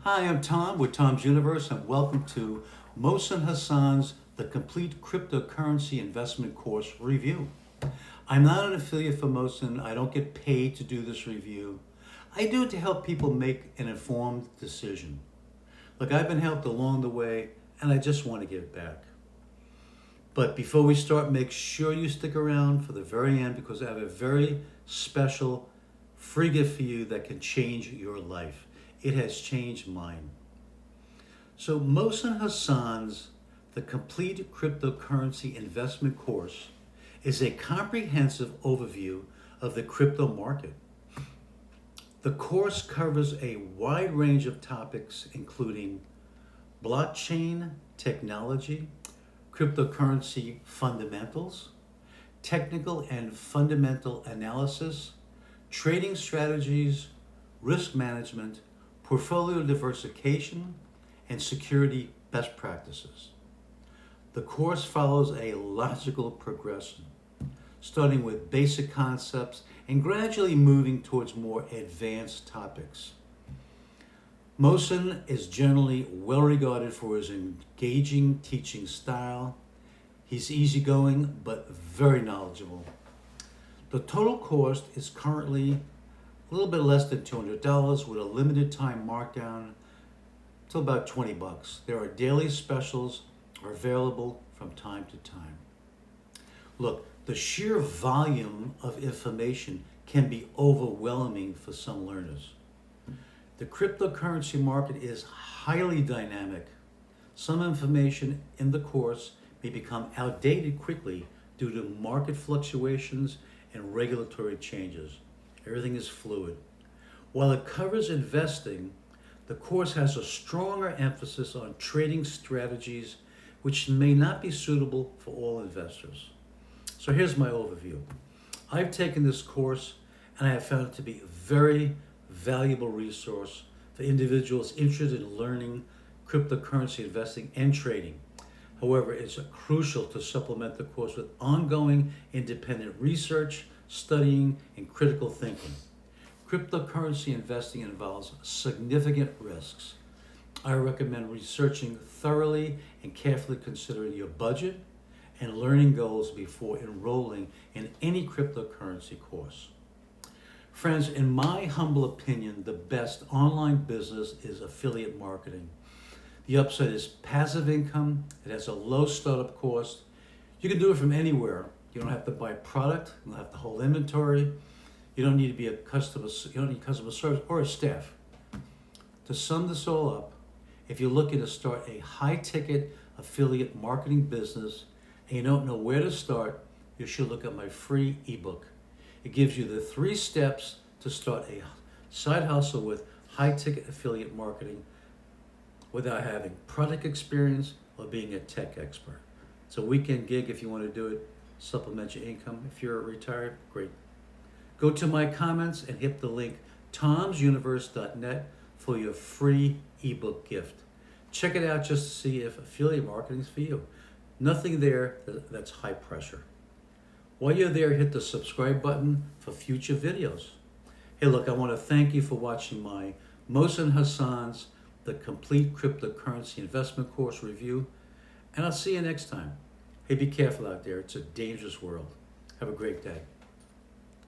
Hi, I'm Tom with Tom's Universe, and welcome to Mohsen Hassan's The Complete Cryptocurrency Investment Course Review. I'm not an affiliate for Mohsen. I don't get paid to do this review. I do it to help people make an informed decision. Look, I've been helped along the way, and I just want to give back. But before we start, make sure you stick around for the very end because I have a very special free gift for you that can change your life. It has changed mine. So Mohsen Hassan's The Complete Cryptocurrency Investment Course is a comprehensive overview of the crypto market. The course covers a wide range of topics including blockchain technology, cryptocurrency fundamentals, technical and fundamental analysis, trading strategies, risk management, portfolio diversification, and security best practices. The course follows a logical progression, starting with basic concepts and gradually moving towards more advanced topics. Mohsen is generally well regarded for his engaging teaching style. He's easygoing but very knowledgeable. The total cost is currently a little bit less than $200 with a limited time markdown to about $20. There are daily specials are available from time to time. Look, the sheer volume of information can be overwhelming for some learners. The cryptocurrency market is highly dynamic. Some information in the course may become outdated quickly due to market fluctuations and regulatory changes. Everything is fluid. While it covers investing, the course has a stronger emphasis on trading strategies which may not be suitable for all investors. So here's my overview. I've taken this course and I have found it to be a very valuable resource for individuals interested in learning cryptocurrency investing and trading. However, it's crucial to supplement the course with ongoing independent research, studying, and critical thinking. Cryptocurrency investing involves significant risks. I recommend researching thoroughly and carefully considering your budget and learning goals before enrolling in any cryptocurrency course. Friends, in my humble opinion, the best online business is affiliate marketing. The upside is passive income. It has a low startup cost. You can do it from anywhere. You don't have to buy product. You don't have to hold inventory. You don't need to be you don't need customer service or a staff. To sum this all up, if you're looking to start a high-ticket affiliate marketing business and you don't know where to start, you should look at my free ebook. It gives you the 3 steps to start a side hustle with high-ticket affiliate marketing without having product experience or being a tech expert. It's a weekend gig if you want to do it, supplement your income. If you're retired, great. Go to my comments and hit the link tomsuniverse.net for your free ebook gift. Check it out just to see if affiliate marketing is for you. Nothing there that's high pressure. While you're there, hit the subscribe button for future videos. Hey, look, I want to thank you for watching my Mohsen Hassan's The Complete Cryptocurrency Investment Course Review, and I'll see you next time. Hey, be careful out there. It's a dangerous world. Have a great day.